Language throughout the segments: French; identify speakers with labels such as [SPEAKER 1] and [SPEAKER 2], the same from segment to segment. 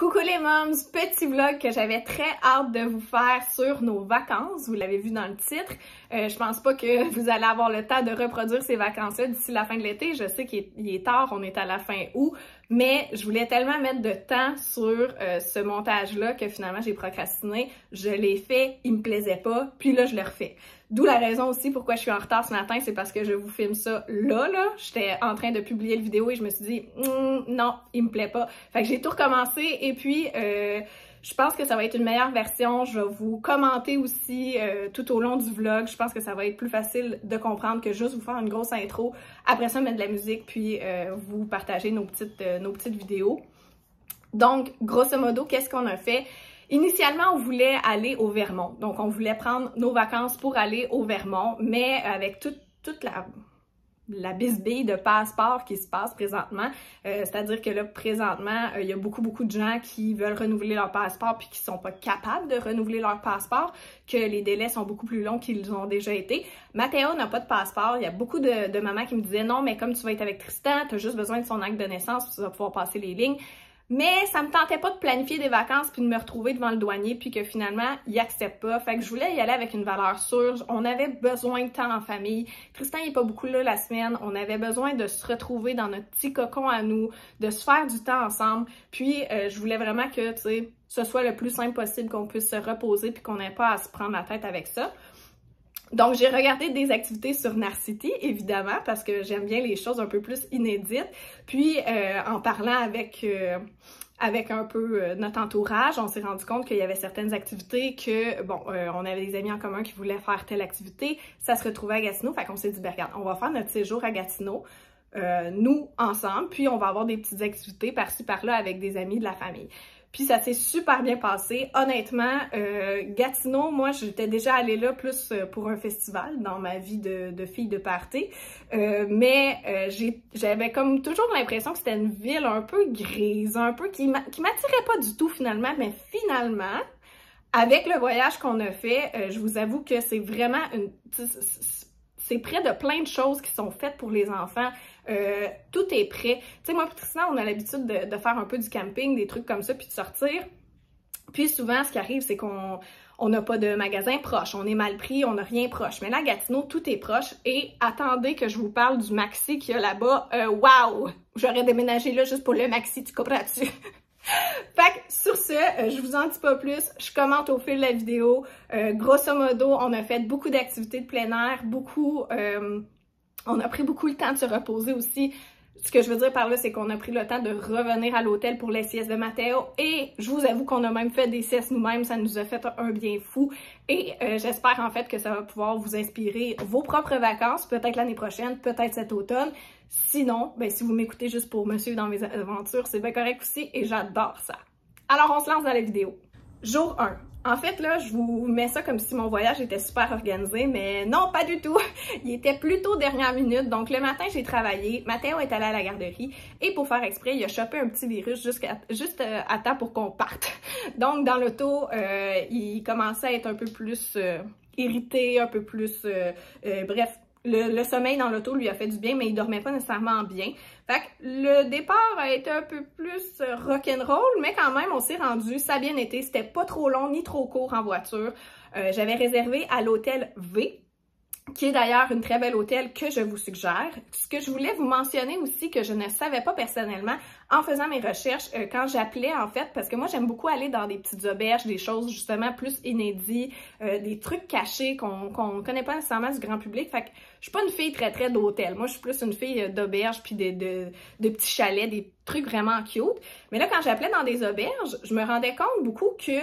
[SPEAKER 1] Coucou les moms, petit vlog que j'avais très hâte de vous faire sur nos vacances, vous l'avez vu dans le titre. Je pense pas que vous allez avoir le temps de reproduire ces vacances-là d'ici la fin de l'été. Je sais qu'il est tard, on est à la fin août, mais je voulais tellement mettre de temps sur ce montage-là que finalement j'ai procrastiné. Je l'ai fait, il me plaisait pas, puis là je le refais. D'où la raison aussi pourquoi je suis en retard ce matin, c'est parce que je vous filme ça là. J'étais en train de publier le vidéo et je me suis dit non, il me plaît pas. Fait que j'ai tout recommencé et puis je pense que ça va être une meilleure version. Je vais vous commenter aussi tout au long du vlog. Je pense que ça va être plus facile de comprendre que juste vous faire une grosse intro. Après ça, mettre de la musique puis vous partager nos petites vidéos. Donc, grosso modo, qu'est-ce qu'on a fait? Initialement, on voulait aller au Vermont. Donc, on voulait prendre nos vacances pour aller au Vermont, mais avec toute la bisbille de passeport qui se passe présentement. C'est-à-dire que là, présentement, il y a beaucoup de gens qui veulent renouveler leur passeport puis qui sont pas capables de renouveler leur passeport, que les délais sont beaucoup plus longs qu'ils ont déjà été. Mathéo n'a pas de passeport. Il y a beaucoup de mamans qui me disaient « Non, mais comme tu vas être avec Tristan, tu as juste besoin de son acte de naissance, tu vas pouvoir passer les lignes. » Mais ça me tentait pas de planifier des vacances puis de me retrouver devant le douanier puis que finalement, il accepte pas. Fait que je voulais y aller avec une valeur sûre. On avait besoin de temps en famille. Tristan, il est pas beaucoup là la semaine. On avait besoin de se retrouver dans notre petit cocon à nous, de se faire du temps ensemble. Puis, je voulais vraiment que, tu sais, ce soit le plus simple possible, qu'on puisse se reposer puis qu'on n'ait pas à se prendre la tête avec ça. Donc, j'ai regardé des activités sur Narcity, évidemment, parce que j'aime bien les choses un peu plus inédites. Puis, en parlant avec un peu notre entourage, on s'est rendu compte qu'il y avait certaines activités que, bon, on avait des amis en commun qui voulaient faire telle activité. Ça se retrouvait à Gatineau, fait qu'on s'est dit, ben regarde, on va faire notre séjour à Gatineau, nous, ensemble, puis on va avoir des petites activités par-ci, par-là avec des amis de la famille. Puis ça s'est super bien passé. Honnêtement, Gatineau, moi, j'étais déjà allée là plus pour un festival dans ma vie de fille de party. Mais j'avais comme toujours l'impression que c'était une ville un peu grise, un peu qui m'attirait pas du tout finalement. Mais finalement, avec le voyage qu'on a fait, je vous avoue que c'est vraiment c'est près de plein de choses qui sont faites pour les enfants. Tout est prêt. Tu sais, moi et Tristan, on a l'habitude de faire un peu du camping, des trucs comme ça, puis de sortir. Puis souvent, ce qui arrive, c'est qu'on n'a pas de magasin proche, on est mal pris, on n'a rien proche. Mais là, à Gatineau, tout est proche. Et attendez que je vous parle du Maxi qu'il y a là-bas. Waouh! J'aurais déménagé là juste pour le Maxi, tu comprends-tu? Fait que sur ce, je vous en dis pas plus, je commente au fil de la vidéo. Grosso modo, on a fait beaucoup d'activités de plein air, on a pris beaucoup le temps de se reposer aussi. Ce que je veux dire par là, c'est qu'on a pris le temps de revenir à l'hôtel pour les siestes de Mathéo et je vous avoue qu'on a même fait des siestes nous-mêmes, ça nous a fait un bien fou et j'espère en fait que ça va pouvoir vous inspirer vos propres vacances, peut-être l'année prochaine, peut-être cet automne. Sinon, ben, si vous m'écoutez juste pour me suivre dans mes aventures, c'est bien correct aussi et j'adore ça. Alors on se lance dans la vidéo. Jour 1. En fait, là, je vous mets ça comme si mon voyage était super organisé, mais non, pas du tout. Il était plutôt dernière minute. Donc, le matin, j'ai travaillé. Mathéo est allé à la garderie. Et pour faire exprès, il a chopé un petit virus juste à temps pour qu'on parte. Donc, dans l'auto, il commençait à être un peu plus irrité, un peu plus... bref, le sommeil dans l'auto lui a fait du bien, mais il dormait pas nécessairement bien. Fait que le départ a été un peu plus rock'n'roll, mais quand même, on s'est rendu, ça a bien été. C'était pas trop long ni trop court en voiture. J'avais réservé à l'hôtel V, qui est d'ailleurs une très belle hôtel que je vous suggère. Ce que je voulais vous mentionner aussi, que je ne savais pas personnellement en faisant mes recherches, quand j'appelais en fait, parce que moi j'aime beaucoup aller dans des petites auberges, des choses justement plus inédites, des trucs cachés qu'on connaît pas nécessairement du grand public. Fait que je suis pas une fille très d'hôtel. Moi je suis plus une fille d'auberge puis de petits chalets, des trucs vraiment cute. Mais là quand j'appelais dans des auberges, je me rendais compte beaucoup que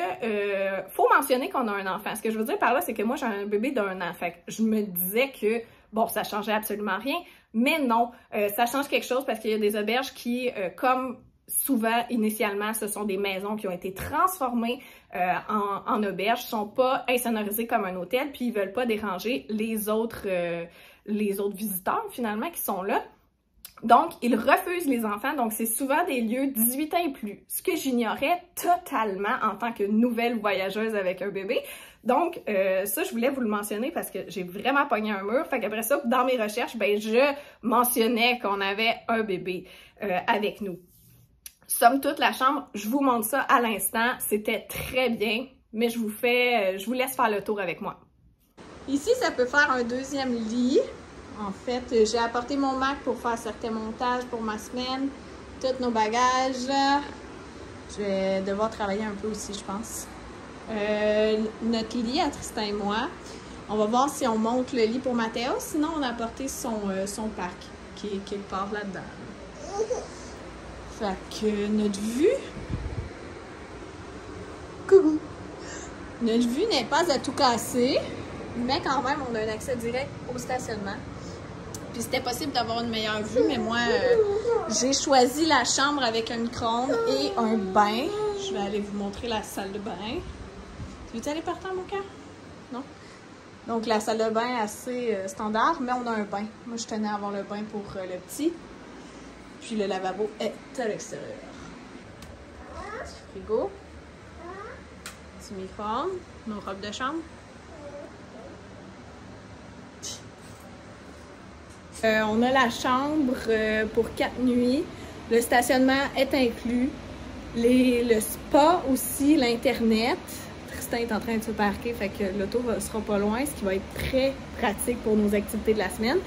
[SPEAKER 1] faut mentionner qu'on a un enfant. Ce que je veux dire par là, c'est que moi j'ai un bébé d'1 an. Fait que je me disais que bon, ça changeait absolument rien. Mais non, ça change quelque chose parce qu'il y a des auberges qui, comme souvent, initialement, ce sont des maisons qui ont été transformées en auberges, ne sont pas insonorisées comme un hôtel, puis ils veulent pas déranger les autres visiteurs, finalement, qui sont là. Donc, ils refusent les enfants, donc c'est souvent des lieux 18 ans et plus, ce que j'ignorais totalement en tant que nouvelle voyageuse avec un bébé. Donc, ça, je voulais vous le mentionner parce que j'ai vraiment pogné un mur. Fait qu'après ça, dans mes recherches, ben, je mentionnais qu'on avait un bébé avec nous. Somme toute, la chambre, je vous montre ça à l'instant. C'était très bien, mais je vous laisse faire le tour avec moi. Ici, ça peut faire un deuxième lit. En fait, j'ai apporté mon Mac pour faire certains montages pour ma semaine. Tous nos bagages. Je vais devoir travailler un peu aussi, je pense. Notre lit à Tristan et moi. On va voir si on monte le lit pour Mathéo. Sinon, on a apporté son parc qui est quelque part là-dedans. Fait que notre vue... Coucou! Notre vue n'est pas à tout casser, mais quand même, on a un accès direct au stationnement. Puis c'était possible d'avoir une meilleure vue, mais moi, j'ai choisi la chambre avec un micro-ondes et un bain. Je vais aller vous montrer la salle de bain. Tu veux aller par terre, mon cœur? Non? Donc, la salle de bain assez standard, mais on a un bain. Moi, je tenais à avoir le bain pour le petit. Puis le lavabo est à l'extérieur. Petit frigo. Petit micro-ondes. Nos robes de chambre. On a la chambre pour 4 nuits. Le stationnement est inclus. Le spa aussi, l'Internet. Tristan est en train de se parquer, fait que l'auto ne sera pas loin, ce qui va être très pratique pour nos activités de la semaine.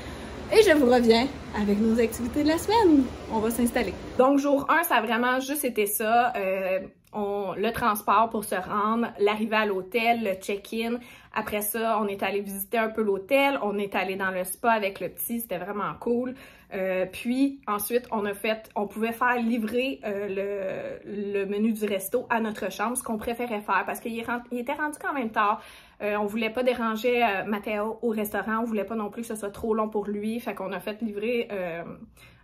[SPEAKER 1] Et je vous reviens avec nos activités de la semaine. On va s'installer. Donc, jour 1, ça a vraiment juste été ça. Le transport pour se rendre, l'arrivée à l'hôtel, le check-in. Après ça, on est allé visiter un peu l'hôtel. On est allé dans le spa avec le petit. C'était vraiment cool. Puis, ensuite, on pouvait faire livrer le menu du resto à notre chambre, ce qu'on préférait faire parce qu'il était rendu quand même tard. On voulait pas déranger Mathéo au restaurant. On voulait pas non plus que ce soit trop long pour lui. Fait qu'on a fait livrer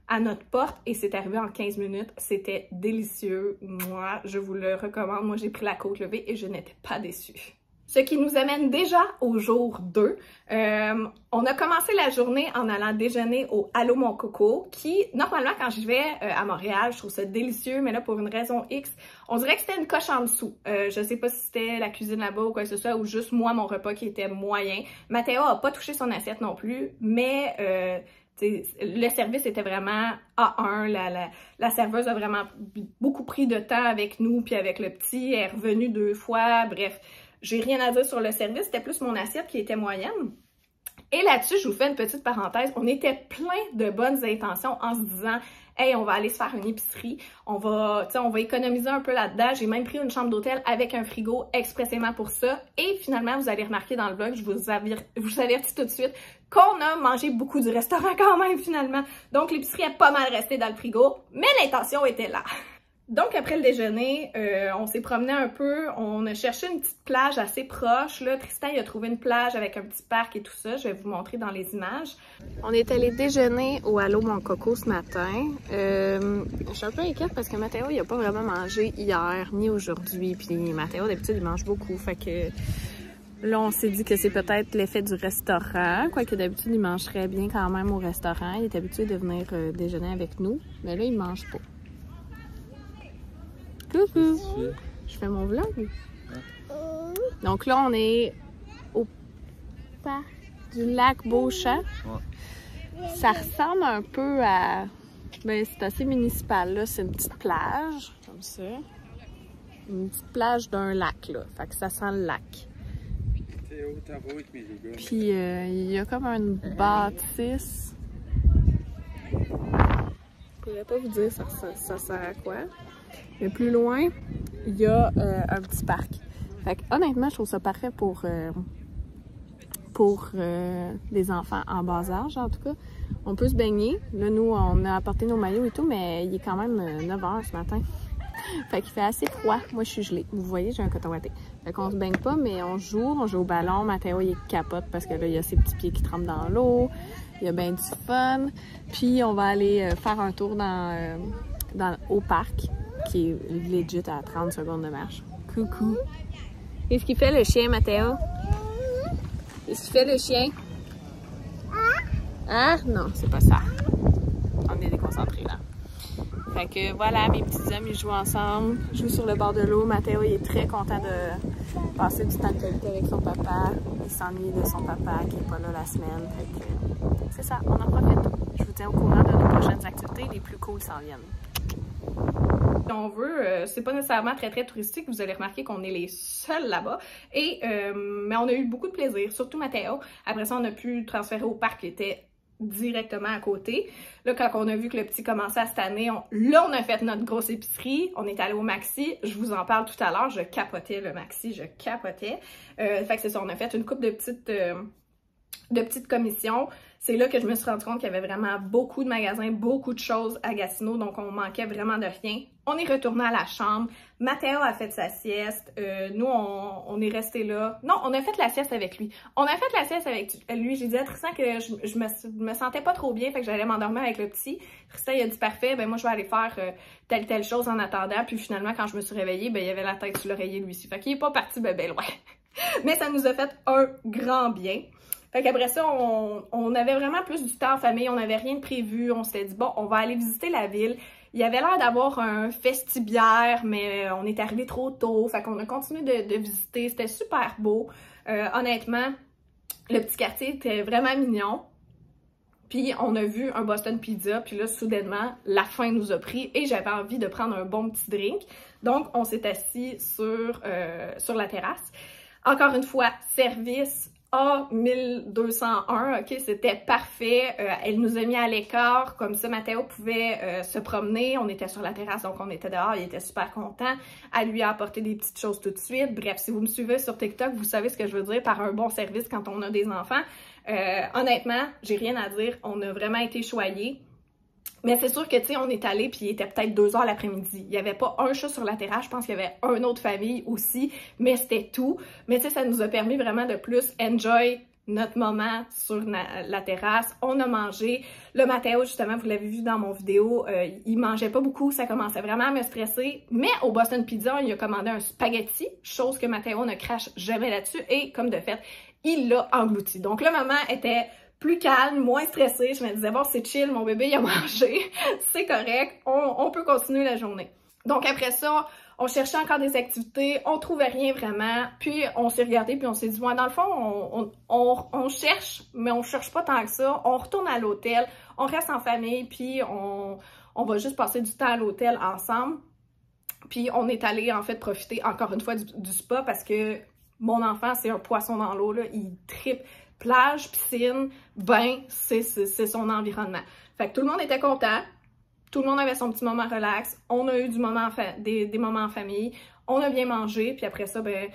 [SPEAKER 1] à notre porte et c'est arrivé en 15 minutes. C'était délicieux. Moi, je vous le recommande. Moi, j'ai pris la côte levée et je n'étais pas déçue. Ce qui nous amène déjà au jour 2. On a commencé la journée en allant déjeuner au Allô Mon Coco, qui, normalement, quand je vais à Montréal, je trouve ça délicieux, mais là, pour une raison X, on dirait que c'était une coche en dessous. Je sais pas si c'était la cuisine là-bas ou quoi que ce soit, ou juste moi, mon repas qui était moyen. Mathéo a pas touché son assiette non plus, mais... le service était vraiment A1, la serveuse a vraiment beaucoup pris de temps avec nous puis avec le petit, elle est revenue 2 fois, bref, j'ai rien à dire sur le service, c'était plus mon assiette qui était moyenne. Et là-dessus, je vous fais une petite parenthèse, on était plein de bonnes intentions en se disant « Hey, on va aller se faire une épicerie, on va économiser un peu là-dedans. » J'ai même pris une chambre d'hôtel avec un frigo expressément pour ça. Et finalement, vous allez remarquer dans le vlog, je vous avertis tout de suite qu'on a mangé beaucoup du restaurant quand même finalement. Donc l'épicerie est pas mal restée dans le frigo, mais l'intention était là. Donc après le déjeuner, on s'est promené un peu, on a cherché une petite plage assez proche. Là, Tristan il a trouvé une plage avec un petit parc et tout ça, je vais vous montrer dans les images. On est allé déjeuner au Allô Mon Coco ce matin. Je suis un peu inquiète parce que Mathéo il a pas vraiment mangé hier ni aujourd'hui. Puis Mathéo d'habitude il mange beaucoup, fait que là on s'est dit que c'est peut-être l'effet du restaurant. Quoique d'habitude il mangerait bien quand même au restaurant, il est habitué de venir déjeuner avec nous. Mais là il mange pas. Coucou! Je fais mon vlog. Donc là, on est au parc du lac Beauchamp. Ça ressemble un peu à... Ben, c'est assez municipal, là. C'est une petite plage, comme ça. Une petite plage d'un lac, là. Fait que ça sent le lac. Puis, il y a comme une bâtisse. Je pourrais pas vous dire ça sert à quoi. Mais plus loin, il y a un petit parc. Fait que, honnêtement, je trouve ça parfait pour des enfants en bas âge, en tout cas. On peut se baigner. Là, nous, on a apporté nos maillots et tout, mais il est quand même 9 h ce matin. Fait qu'il fait assez froid. Moi, je suis gelée. Vous voyez, j'ai un coton watté. Fait qu'on se baigne pas, mais on joue au ballon. Mathéo, il capote parce que là, il y a ses petits pieds qui trempent dans l'eau. Il y a bien du fun. Puis, on va aller faire un tour au parc, qui est legit à 30 secondes de marche. Coucou! Qu'est-ce qu'il fait le chien, Mathéo? Qu'est-ce qu'il fait le chien? Ah? Non, c'est pas ça. On est déconcentrés là. Fait que voilà, mes petits hommes, ils jouent ensemble. Ils jouent sur le bord de l'eau. Mathéo, il est très content de passer du temps de qualité avec son papa. Il s'ennuie de son papa qui est pas là la semaine. Fait que c'est ça, on en profite. Je vous tiens au courant de nos prochaines activités. Les plus cool s'en viennent. Si on veut, c'est pas nécessairement très touristique, vous allez remarquer qu'on est les seuls là-bas, mais on a eu beaucoup de plaisir, surtout Mathéo. Après ça, on a pu transférer au parc qui était directement à côté. Là, quand on a vu que le petit commençait à cette année, on a fait notre grosse épicerie, on est allé au Maxi, je vous en parle tout à l'heure, je capotais le Maxi, je capotais. Fait que c'est ça, on a fait une couple de petites commissions. C'est là que je me suis rendu compte qu'il y avait vraiment beaucoup de magasins, beaucoup de choses à Gatineau, donc on manquait vraiment de rien. On est retourné à la chambre, Mathéo a fait sa sieste, nous on est resté là. Non, on a fait la sieste avec lui. On a fait la sieste avec lui, j'ai dit à Tristan que je me sentais pas trop bien, fait que j'allais m'endormir avec le petit. Tristan il a dit parfait, ben moi je vais aller faire telle chose en attendant, puis finalement quand je me suis réveillée, ben il y avait la tête sur l'oreiller lui aussi. Fait qu'il est pas parti bébé loin. Mais ça nous a fait un grand bien. Fait qu'après ça, on avait vraiment plus du temps en famille, on n'avait rien de prévu, on s'était dit bon, on va aller visiter la ville. Il y avait l'air d'avoir un festibiaire, mais on est arrivé trop tôt, fait qu'on a continué de visiter, c'était super beau. Honnêtement, le petit quartier était vraiment mignon. Puis on a vu un Boston Pizza, puis là, soudainement, la faim nous a pris et j'avais envie de prendre un bon petit drink. Donc, on s'est assis sur la terrasse. Encore une fois, service A1201, ok, c'était parfait. Elle nous a mis à l'écart, comme ça Mathéo pouvait se promener. On était sur la terrasse, donc on était dehors, il était super content. Elle lui a apporté des petites choses tout de suite. Bref, si vous me suivez sur TikTok, vous savez ce que je veux dire par un bon service quand on a des enfants. Honnêtement, j'ai rien à dire, on a vraiment été choyés. Mais c'est sûr que, tu sais, on est allé puis il était peut-être 2h l'après-midi. Il n'y avait pas un chat sur la terrasse, je pense qu'il y avait une autre famille aussi, mais c'était tout. Mais tu sais, ça nous a permis vraiment de plus enjoy notre moment sur la terrasse. On a mangé. Le Mathéo, justement, vous l'avez vu dans mon vidéo, il mangeait pas beaucoup, ça commençait vraiment à me stresser. Mais au Boston Pizza, il a commandé un spaghetti, chose que Mathéo ne crache jamais là-dessus. Et comme de fait, il l'a englouti. Donc le moment était plus calme, moins stressée. Je me disais, bon, c'est chill, mon bébé, il a mangé, c'est correct, on peut continuer la journée. Donc après ça, on cherchait encore des activités, on trouvait rien vraiment, puis on s'est regardé, puis on s'est dit, ouais, dans le fond, on cherche, mais on cherche pas tant que ça, on retourne à l'hôtel, on reste en famille, puis on va juste passer du temps à l'hôtel ensemble. Puis on est allé, en fait, profiter encore une fois du spa, parce que mon enfant, c'est un poisson dans l'eau, là, il trippe. Plage, piscine, bain, c'est son environnement. Fait que tout le monde était content, tout le monde avait son petit moment relax, on a eu des moments en famille, on a bien mangé, puis après ça, ben,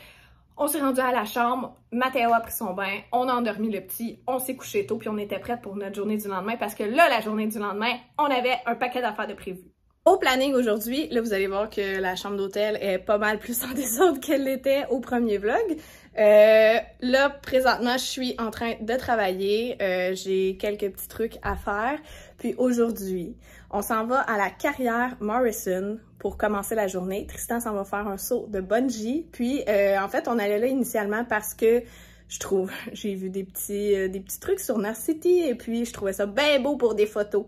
[SPEAKER 1] on s'est rendu à la chambre, Mathéo a pris son bain, on a endormi le petit, on s'est couché tôt, puis on était prête pour notre journée du lendemain, parce que là, la journée du lendemain, on avait un paquet d'affaires de prévues. Au planning aujourd'hui, là, vous allez voir que la chambre d'hôtel est pas mal plus en désordre qu'elle l'était au premier vlog. Là, présentement, je suis en train de travailler. J'ai quelques petits trucs à faire. Puis aujourd'hui, on s'en va à la carrière Morrison pour commencer la journée. Tristan s'en va faire un saut de bungee. Puis, en fait, on allait là initialement parce que j'ai vu des petits trucs sur Narcity et puis je trouvais ça bien beau pour des photos.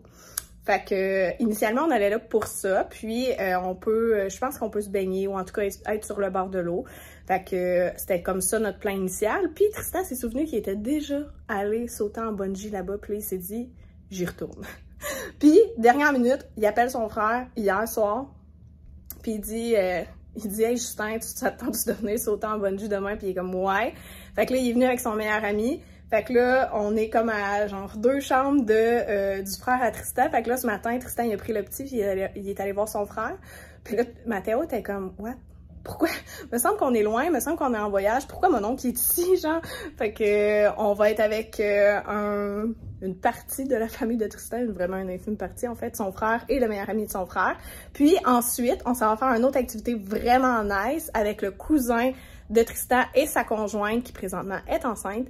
[SPEAKER 1] Fait que, initialement, on allait là pour ça, puis je pense qu'on peut se baigner ou en tout cas être sur le bord de l'eau. Fait que c'était comme ça notre plan initial. Puis Tristan s'est souvenu qu'il était déjà allé sauter en bungee là-bas, puis là, il s'est dit, j'y retourne. Puis, dernière minute, il appelle son frère hier soir, puis il dit, hey Justin, tu t'attends de venir sauter en bungee demain? Puis il est comme, ouais. Fait que là, il est venu avec son meilleur ami. Fait que là, on est comme à genre 2 chambres du frère à Tristan. Fait que là, ce matin, Tristan, il a pris le petit, puis il est allé voir son frère. Puis là, Mathéo était comme, what? Pourquoi? Me semble qu'on est loin, me semble qu'on est en voyage. Pourquoi mon oncle est ici, genre? Fait que on va être avec une partie de la famille de Tristan, vraiment une infime partie, en fait, son frère et le meilleur ami de son frère. Puis ensuite, on s'en va faire une autre activité vraiment nice avec le cousin de Tristan et sa conjointe qui présentement est enceinte.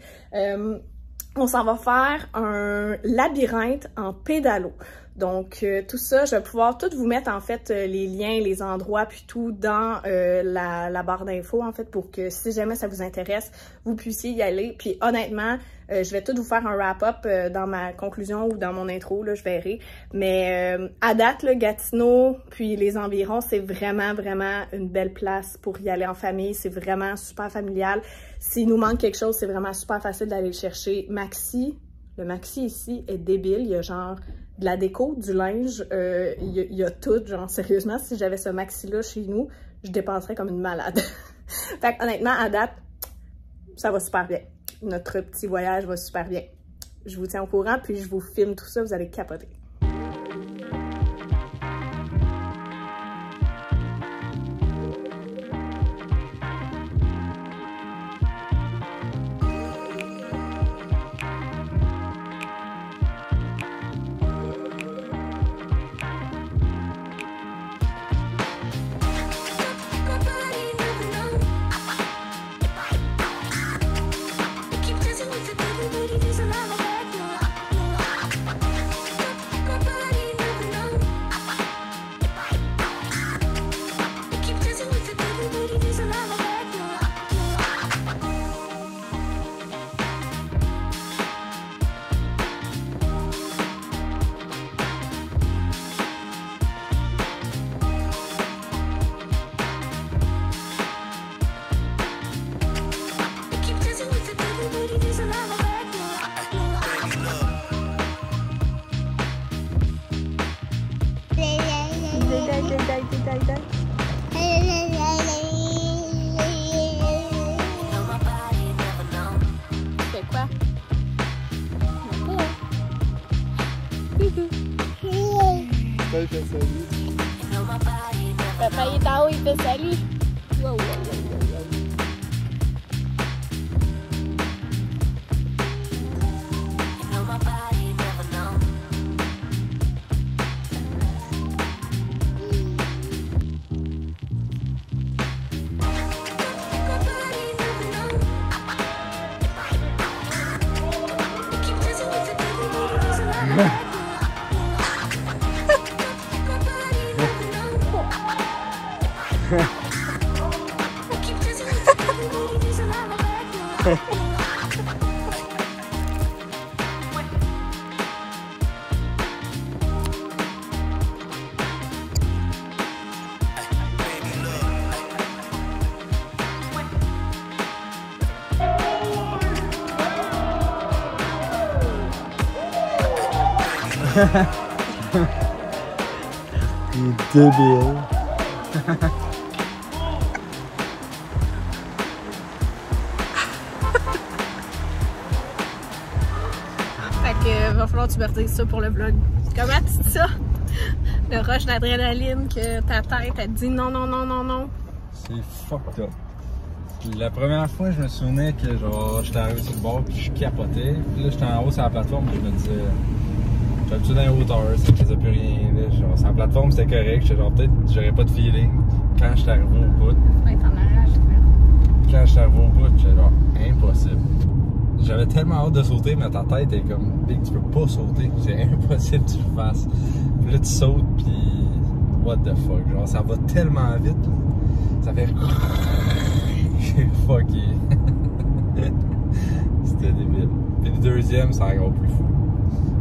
[SPEAKER 1] On s'en va faire un labyrinthe en pédalo. Donc, tout ça, je vais pouvoir tout vous mettre, en fait, les liens, les endroits, puis tout dans la barre d'infos, en fait, pour que si jamais ça vous intéresse, vous puissiez y aller. Puis, honnêtement, je vais tout vous faire un wrap-up dans ma conclusion ou dans mon intro, là, je verrai. Mais à date, là, Gatineau, puis les environs, c'est vraiment, vraiment une belle place pour y aller en famille. C'est vraiment super familial. S'il nous manque quelque chose, c'est vraiment super facile d'aller le chercher. Le Maxi ici est débile. Il y a genre de la déco, du linge, il y a tout, genre sérieusement, si j'avais ce maxi-là chez nous, je dépenserais comme une malade. Fait que, honnêtement, à date, ça va super bien. Notre petit voyage va super bien. Je vous tiens au courant, puis je vous filme tout ça, vous allez capoter. C'est quoi? Papa il est en haut, il fait salut. Wow, wow, wow, wow.
[SPEAKER 2] Il est débile.
[SPEAKER 1] Fait que va falloir que tu me redises ça pour le vlog. Comment tu dis ça? Le rush d'adrénaline que ta tête elle te dit non, non, non, non, non.
[SPEAKER 2] C'est fucked up. La première fois, je me souvenais que genre j'étais arrivé sur le bord puis je capotais. Puis là, j'étais en haut sur la plateforme et je me disais, j'habitude dans les hauteurs, ça faisait plus rien. Là, genre, sur la plateforme, c'était correct. J'étais genre, peut-être j'aurais pas de feeling. Quand j'étais arrivé au bout,
[SPEAKER 1] Ouais, t'en arraches.
[SPEAKER 2] quand j'étais arrivé au bout, j'étais genre, impossible. J'avais tellement hâte de sauter, mais ta tête est comme, big, tu peux pas sauter. C'est impossible que tu le fasses. Puis là, tu sautes, puis what the fuck. Genre, ça va tellement vite. Là. Ça fait. Fucky. C'était débile. Puis le deuxième, c'est encore plus fou.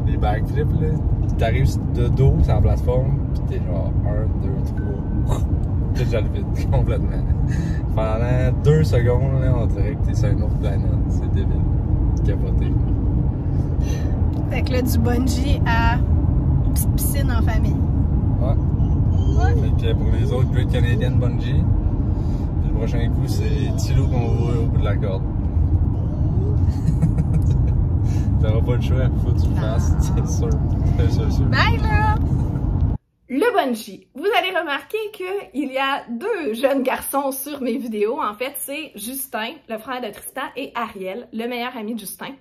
[SPEAKER 2] Les backflips, là, t'arrives de dos sur la plateforme, pis t'es genre 1, 2, 3. T'es déjà le vide, complètement. Pendant 2 secondes, là, on dirait que t'es sur une autre planète. C'est débile. Capoté.
[SPEAKER 1] Fait que là, du bungee à une petite piscine en famille.
[SPEAKER 2] Ouais. Fait que pour les autres, Great Canadian Bungee. Le prochain coup, c'est Tilo qu'on voit au bout de la corde. T'auras pas le choix, faut que tu le fasses, c'est sûr. C'est sûr.
[SPEAKER 1] Bye là! Le bungee. Vous allez remarquer qu'il y a 2 jeunes garçons sur mes vidéos. En fait, c'est Justin, le frère de Tristan, et Ariel, le meilleur ami de Justin.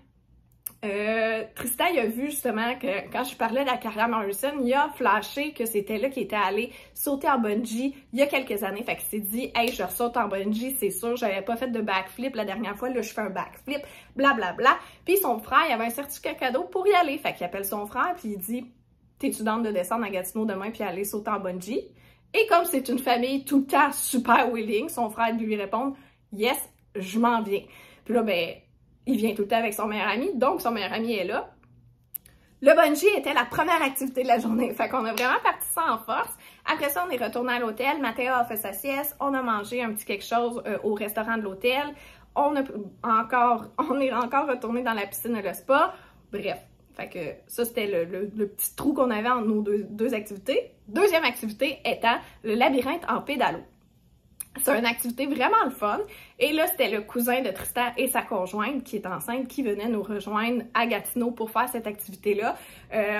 [SPEAKER 1] Tristan, il a vu justement que quand je parlais de la carrière Morrison, il a flashé que c'était là qu'il était allé sauter en bungee il y a quelques années. Fait qu'il s'est dit, hey, je saute en bungee, c'est sûr, j'avais pas fait de backflip la dernière fois, là je fais un backflip, blablabla. Bla, bla. Puis son frère, il avait un certificat cadeau pour y aller. Fait qu'il appelle son frère, puis il dit, t'es-tu down de descendre à Gatineau demain puis aller sauter en bungee? Et comme c'est une famille tout le temps super willing, son frère lui répond, yes, je m'en viens. Puis là, ben, il vient tout le temps avec son meilleur ami, donc son meilleur ami est là. Le bungee était la première activité de la journée, fait qu'on a vraiment parti ça en force. Après ça, on est retourné à l'hôtel, Mathéo a fait sa sieste, on a mangé un petit quelque chose au restaurant de l'hôtel, on est encore retourné dans la piscine et le spa, bref. Fait que ça, c'était le petit trou qu'on avait entre nos deux activités. Deuxième activité étant le labyrinthe en pédalo. C'est une activité vraiment le fun. Et là, c'était le cousin de Tristan et sa conjointe, qui est enceinte, qui venait nous rejoindre à Gatineau pour faire cette activité-là.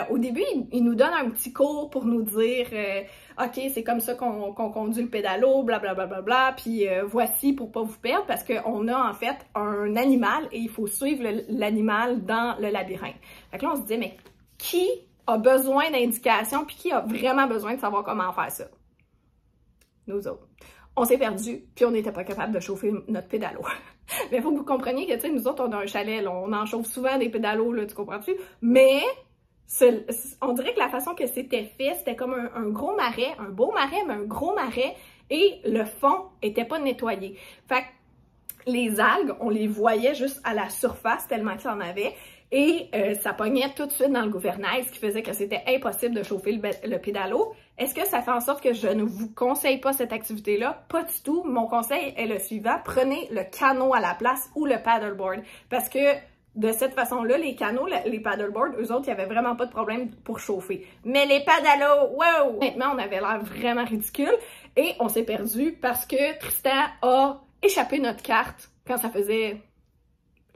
[SPEAKER 1] Au début, il nous donne un petit cours pour nous dire OK, c'est comme ça qu'on conduit le pédalo, blablabla, bla, bla, bla, puis voici pour pas vous perdre, parce qu'on a en fait un animal et il faut suivre l'animal dans le labyrinthe. Fait que là, on se disait, mais qui a besoin d'indications puis qui a vraiment besoin de savoir comment faire ça? Nous autres. On s'est perdu, puis on n'était pas capable de chauffer notre pédalo. Mais il faut que vous compreniez que, tu sais, nous autres, on a un chalet, là, on en chauffe souvent des pédalos, là, tu comprends-tu? Mais on dirait que la façon que c'était fait, c'était comme un gros marais, un beau marais, mais un gros marais, et le fond était pas nettoyé. Fait que les algues, on les voyait juste à la surface tellement qu'il y en avait, et ça pognait tout de suite dans le gouvernail, ce qui faisait que c'était impossible de chauffer le pédalo. Est-ce que ça fait en sorte que je ne vous conseille pas cette activité-là? Pas du tout. Mon conseil est le suivant. Prenez le canot à la place ou le paddleboard. Parce que de cette façon-là, les canots, les paddleboards, eux autres, il n'y avait vraiment pas de problème pour chauffer. Mais les pédalos, wow! Maintenant, on avait l'air vraiment ridicule et on s'est perdu parce que Tristan a échappé notre carte quand ça faisait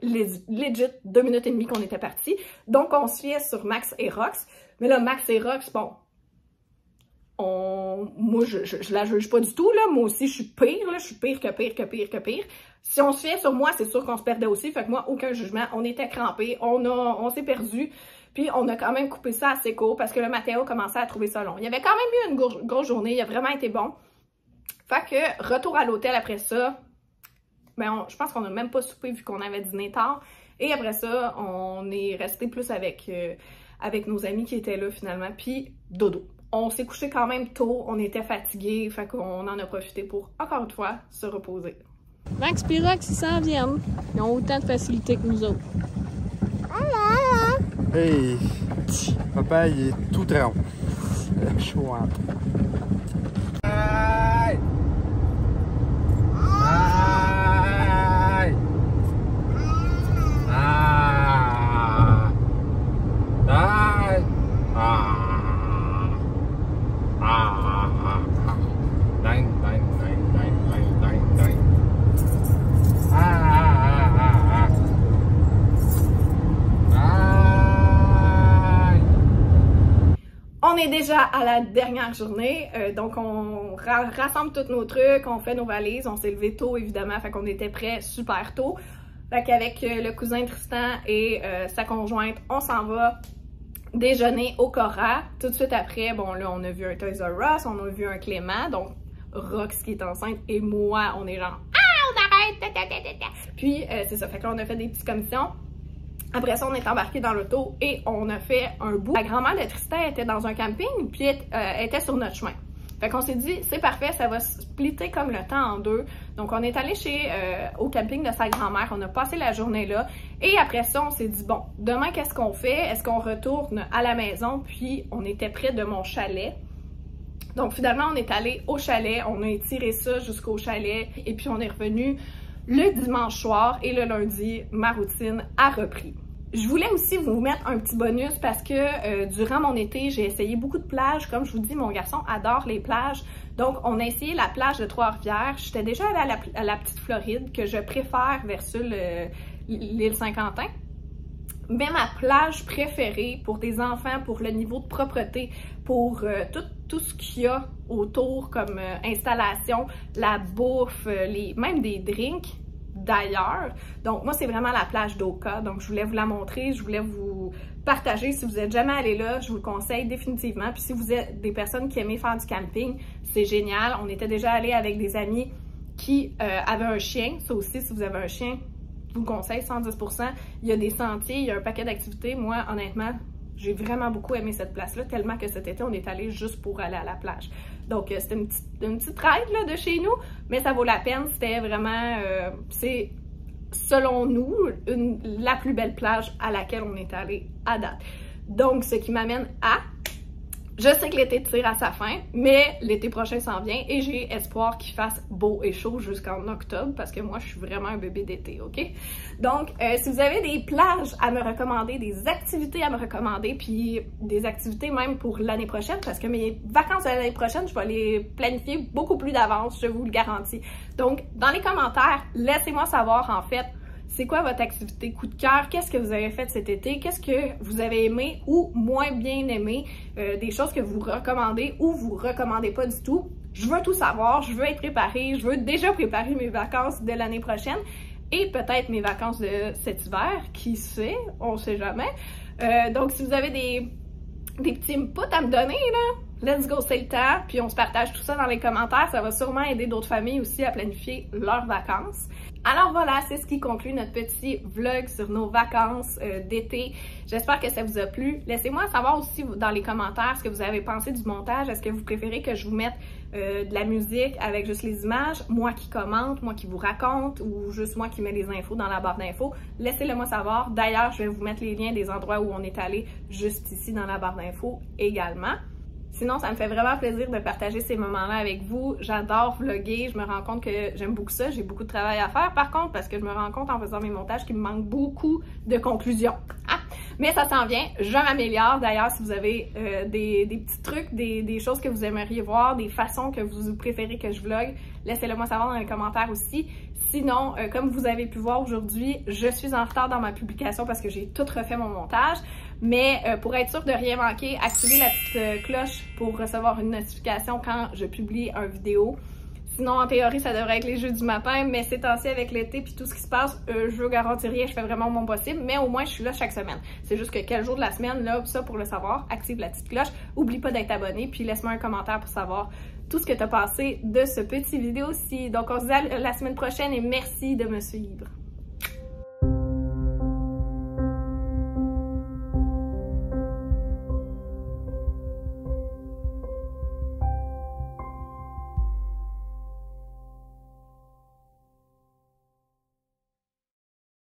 [SPEAKER 1] legit 2 minutes et demie qu'on était partis. Donc, on se fiait sur Max et Rox. Mais là, Max et Rox, bon, moi, je la juge pas du tout, là. Moi aussi, je suis pire, là. Je suis pire que pire que pire que pire. Si on se fiait sur moi, c'est sûr qu'on se perdait aussi. Fait que moi, aucun jugement. On était crampés. On s'est perdus. Puis, on a quand même coupé ça assez court parce que le Mathéo commençait à trouver ça long. Il y avait quand même eu une grosse journée. Il a vraiment été bon. Fait que, retour à l'hôtel après ça. Ben, je pense qu'on n'a même pas soupé vu qu'on avait dîné tard. Et après ça, on est resté plus avec nos amis qui étaient là finalement. Puis, dodo. On s'est couché quand même tôt, on était fatigués, fait qu'on en a profité pour, encore une fois, se reposer. Max et Rox, ils s'en viennent. Ils ont autant de facilité que nous autres.
[SPEAKER 3] Hey! Papa, il est tout rond. Chaud, hein?
[SPEAKER 2] Aïe! Aïe! Ah! Aïe! Ah!
[SPEAKER 1] On est déjà à la dernière journée, donc on rassemble tous nos trucs, on fait nos valises, on s'est levé tôt évidemment, fait qu'on était prêts super tôt. Fait qu'avec le cousin Tristan et sa conjointe, on s'en va déjeuner au Cora. Tout de suite après, bon là, on a vu un Toys R Us, on a vu un Clément, donc Rox qui est enceinte et moi, on est genre « Ah, on arrête! » Puis, c'est ça, fait que là, on a fait des petites commissions. Après ça, on est embarqué dans l'auto et on a fait un bout. La grand-mère de Tristan était dans un camping, puis était sur notre chemin. Fait qu'on s'est dit, c'est parfait, ça va se splitter comme le temps en deux. Donc, on est allé au camping de sa grand-mère, on a passé la journée là. Et après ça, on s'est dit, bon, demain, qu'est-ce qu'on fait? Est-ce qu'on retourne à la maison? Puis, on était près de mon chalet. Donc, finalement, on est allé au chalet, on a étiré ça jusqu'au chalet. Et puis, on est revenu le dimanche soir et le lundi, ma routine a repris. Je voulais aussi vous mettre un petit bonus parce que durant mon été, j'ai essayé beaucoup de plages. Comme je vous dis, mon garçon adore les plages. Donc, on a essayé la plage de Trois-Rivières. J'étais déjà allée à la Petite Floride, que je préfère versus l'île Saint-Quentin. Mais ma plage préférée pour des enfants, pour le niveau de propreté, pour tout ce qu'il y a autour comme installation, la bouffe, même des drinks d'ailleurs. Donc moi, c'est vraiment la plage d'Oka. Donc je voulais vous la montrer, je voulais vous partager. Si vous n'êtes jamais allé là, je vous le conseille définitivement. Puis si vous êtes des personnes qui aiment faire du camping, c'est génial. On était déjà allés avec des amis qui avaient un chien. Ça aussi, si vous avez un chien, je vous le conseille 110%. Il y a des sentiers, il y a un paquet d'activités. Moi, honnêtement, j'ai vraiment beaucoup aimé cette place-là, tellement que cet été, on est allé juste pour aller à la plage. Donc, c'était une petite ride là, de chez nous, mais ça vaut la peine. C'était vraiment, c'est selon nous, la plus belle plage à laquelle on est allé à date. Donc, ce qui m'amène à Je sais que l'été tire à sa fin, mais l'été prochain s'en vient et j'ai espoir qu'il fasse beau et chaud jusqu'en octobre parce que moi, je suis vraiment un bébé d'été, ok? Donc, si vous avez des plages à me recommander, des activités à me recommander, puis des activités même pour l'année prochaine, parce que mes vacances de l'année prochaine, je vais les planifier beaucoup plus d'avance, je vous le garantis. Donc, dans les commentaires, laissez-moi savoir en fait c'est quoi votre activité coup de cœur? Qu'est-ce que vous avez fait cet été? Qu'est-ce que vous avez aimé ou moins bien aimé? Des choses que vous recommandez ou vous recommandez pas du tout. Je veux tout savoir, je veux être préparée, je veux déjà préparer mes vacances de l'année prochaine et peut-être mes vacances de cet hiver, qui sait, on sait jamais. Donc si vous avez des petits inputs à me donner, là, let's go, c'est le temps, puis on se partage tout ça dans les commentaires, ça va sûrement aider d'autres familles aussi à planifier leurs vacances. Alors voilà, c'est ce qui conclut notre petit vlog sur nos vacances d'été. J'espère que ça vous a plu. Laissez-moi savoir aussi dans les commentaires ce que vous avez pensé du montage. Est-ce que vous préférez que je vous mette de la musique avec juste les images, moi qui commente, moi qui vous raconte, ou juste moi qui mets les infos dans la barre d'infos? Laissez-le moi savoir. D'ailleurs, je vais vous mettre les liens des endroits où on est allé juste ici dans la barre d'infos également. Sinon, ça me fait vraiment plaisir de partager ces moments-là avec vous. J'adore vlogger, je me rends compte que j'aime beaucoup ça, j'ai beaucoup de travail à faire par contre, parce que je me rends compte en faisant mes montages qu'il me manque beaucoup de conclusions. Ah! Mais ça s'en vient, je m'améliore. D'ailleurs, si vous avez des petits trucs, des choses que vous aimeriez voir, des façons que vous préférez que je vlogue, laissez-le moi savoir dans les commentaires aussi. Sinon, comme vous avez pu voir aujourd'hui, je suis en retard dans ma publication parce que j'ai tout refait mon montage. Mais pour être sûr de rien manquer, activez la petite cloche pour recevoir une notification quand je publie une vidéo. Sinon, en théorie, ça devrait être les jeux du matin, mais ces temps-ci avec l'été puis tout ce qui se passe, je veux garantir rien, je fais vraiment mon possible, mais au moins, je suis là chaque semaine. C'est juste que quel jour de la semaine, là, ça pour le savoir, active la petite cloche, oublie pas d'être abonné, puis laisse-moi un commentaire pour savoir tout ce que tu as pensé de ce petit vidéo-ci. Donc, on se dit à la semaine prochaine et merci de me suivre.